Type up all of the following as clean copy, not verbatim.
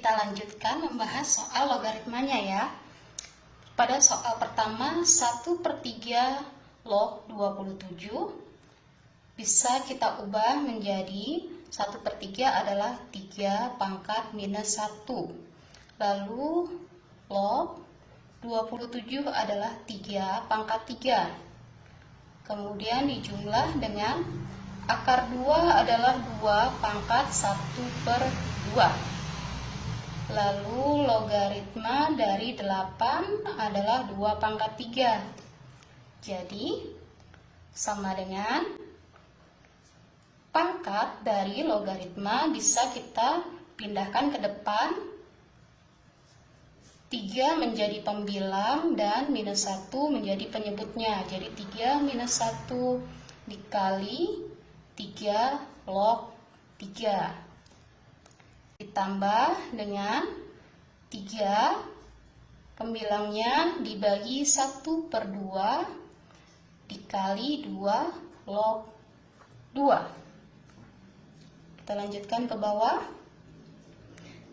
Kita lanjutkan membahas soal logaritmanya ya. Pada soal pertama, 1/3 log 27 bisa kita ubah menjadi 1/3 adalah 3 pangkat minus 1. Lalu log 27 adalah 3 pangkat 3. Kemudian dijumlah dengan akar 2 adalah 2 pangkat 1/2. Lalu logaritma dari 8 adalah 2 pangkat 3. Jadi sama dengan pangkat dari logaritma bisa kita pindahkan ke depan. 3 menjadi pembilang dan minus 1 menjadi penyebutnya. Jadi 3 minus 1 dikali 3 log 3. Ditambah dengan 3 pembilangnya dibagi 1/2 dikali 2 log 2. Kita lanjutkan ke bawah.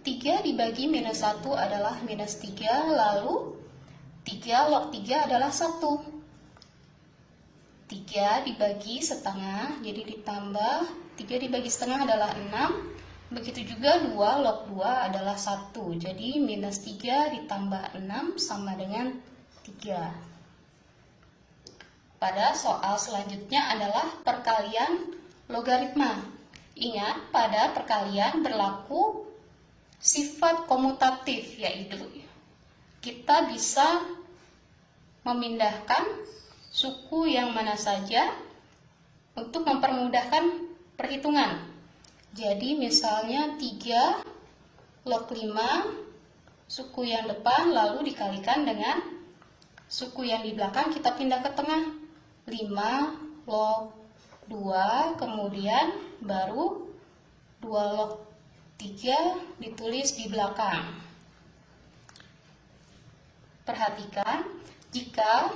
3 dibagi minus 1 adalah minus 3, lalu 3 log 3 adalah 1. 3 dibagi setengah, jadi ditambah 3 dibagi setengah adalah 6. Begitu juga 2 log 2 adalah 1. Jadi minus 3 ditambah 6 sama dengan 3. Pada soal selanjutnya adalah perkalian logaritma. Ingat, pada perkalian berlaku sifat komutatif, yaitu kita bisa memindahkan suku yang mana saja untuk mempermudahkan perhitungan. Jadi misalnya 3 log 5 suku yang depan lalu dikalikan dengan suku yang di belakang, kita pindah ke tengah. 5 log 2 kemudian baru 2 log 3 ditulis di belakang. Perhatikan, jika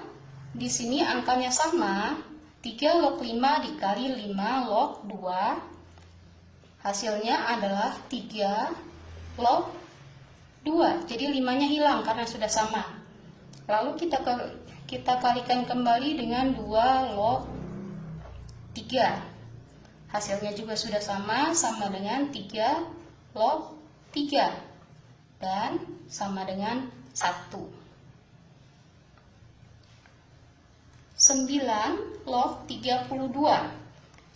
di sini angkanya sama, 3 log 5 dikali 5 log 2, hasilnya adalah 3 log 2. Jadi 5-nya hilang karena sudah sama. Lalu kita kalikan kembali dengan 2 log 3. Hasilnya juga sudah sama dengan 3 log 3 dan sama dengan 1. 9 log 32.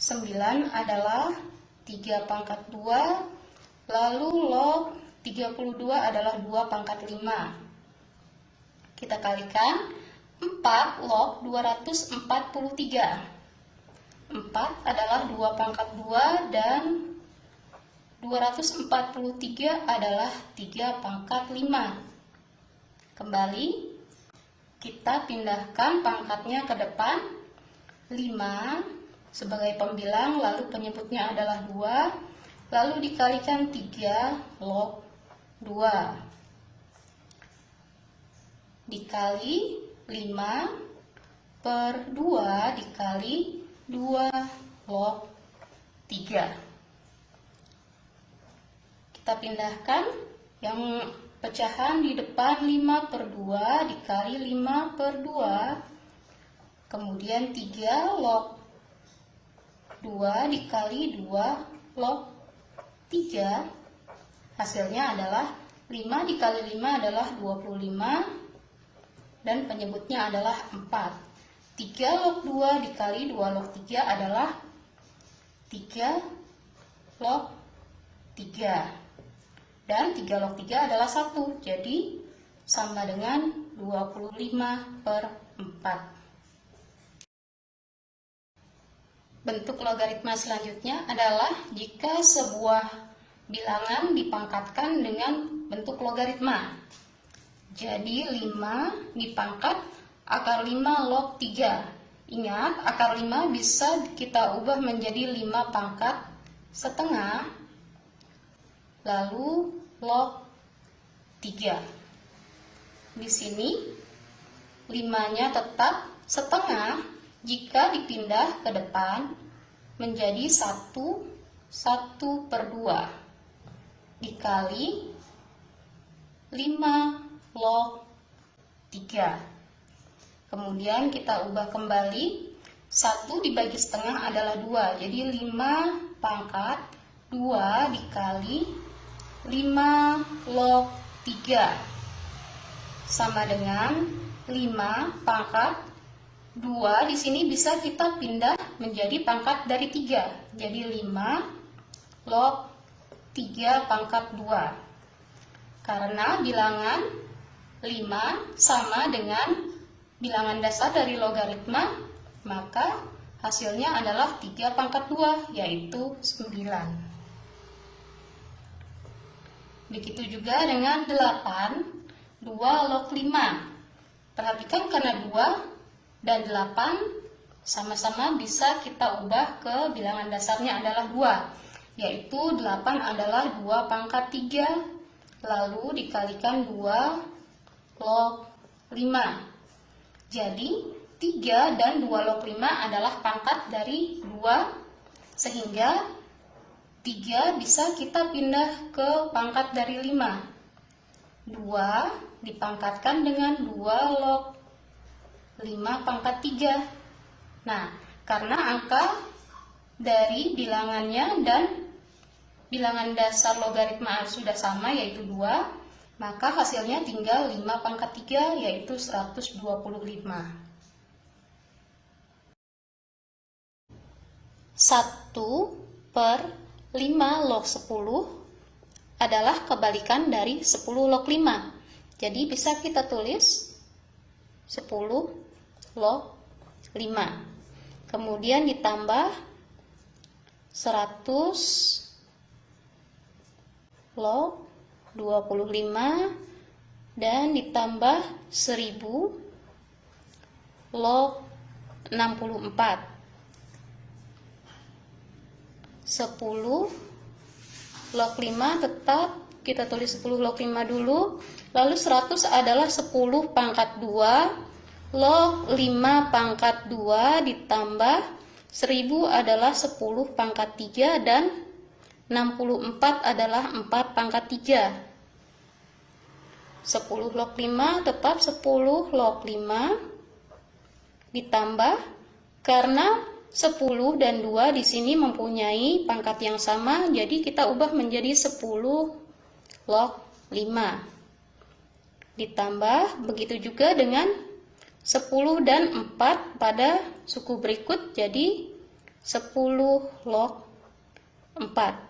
9 adalah 3 pangkat 2, lalu log 32 adalah 2 pangkat 5. Kita kalikan 4 log 243. 4 adalah 2 pangkat 2 dan 243 adalah 3 pangkat 5. Kembali, kita pindahkan pangkatnya ke depan. 5 sebagai pembilang, lalu penyebutnya adalah 2, lalu dikalikan 3 log 2 dikali 5/2 dikali 2 log 3. Kita pindahkan yang pecahan di depan. 5/2 dikali 5/2, kemudian 3 log 2 dikali 2 log 3. Hasilnya adalah 5 dikali 5 adalah 25 dan penyebutnya adalah 4. 3 log 2 dikali 2 log 3 adalah 3 log 3. Dan 3 log 3 adalah 1. Jadi sama dengan 25/4. Bentuk logaritma selanjutnya adalah jika sebuah bilangan dipangkatkan dengan bentuk logaritma. Jadi 5 dipangkat akar 5 log 3. Ingat, akar 5 bisa kita ubah menjadi 5 pangkat setengah, lalu log 3. Di sini 5-nya tetap setengah jika dipindah ke depan menjadi 1/2 dikali 5 log 3. Kemudian kita ubah kembali, 1 dibagi setengah adalah 2, jadi 5 pangkat 2 dikali 5 log 3 sama dengan 5 pangkat 2. Di sini bisa kita pindah menjadi pangkat dari 3, jadi 5 log 3 pangkat 2. Karena bilangan 5 sama dengan bilangan dasar dari logaritma, maka hasilnya adalah 3 pangkat 2, yaitu 9. Begitu juga dengan 8, 2 log 5. Perhatikan karena 2 dan 8 sama-sama bisa kita ubah ke bilangan dasarnya adalah 2, yaitu 8 adalah 2 pangkat 3, lalu dikalikan 2 log 5. Jadi 3 dan 2 log 5 adalah pangkat dari 2, sehingga 3 bisa kita pindah ke pangkat dari 5. 2 dipangkatkan dengan 2 log 5 pangkat 3. Nah, karena angka dari bilangannya dan bilangan dasar logaritma sudah sama, yaitu 2, maka hasilnya tinggal 5 pangkat 3, yaitu 125. 1/5 log 10 adalah kebalikan dari 10 log 5. Jadi bisa kita tulis 10 log 5. Kemudian ditambah 100 log 25 dan ditambah 1000 log 64. 10 log 5 tetap kita tulis 10 log 5 dulu, lalu 100 adalah 10 pangkat 2 log 5 pangkat 2 ditambah 1000 adalah 10 pangkat 3 dan 64 adalah 4 pangkat 3. 10 log 5 tetap 10 log 5 ditambah, karena 10 dan 2 di sini mempunyai pangkat yang sama, jadi kita ubah menjadi 10 log 5. Ditambah, begitu juga dengan 10 dan 4 pada suku berikut, jadi 10 log 4.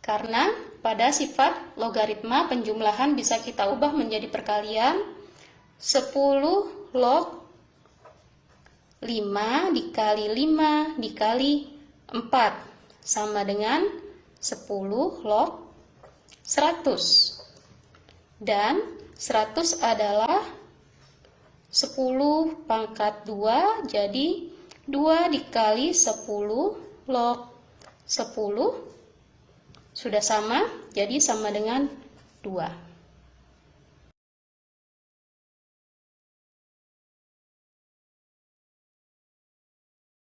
Karena pada sifat logaritma penjumlahan bisa kita ubah menjadi perkalian, 10 log 5 dikali 5 dikali 4 sama dengan 10 log 100. Dan 100 adalah 10 pangkat 2, jadi 2 dikali 10 log 10 sudah sama, jadi sama dengan 2.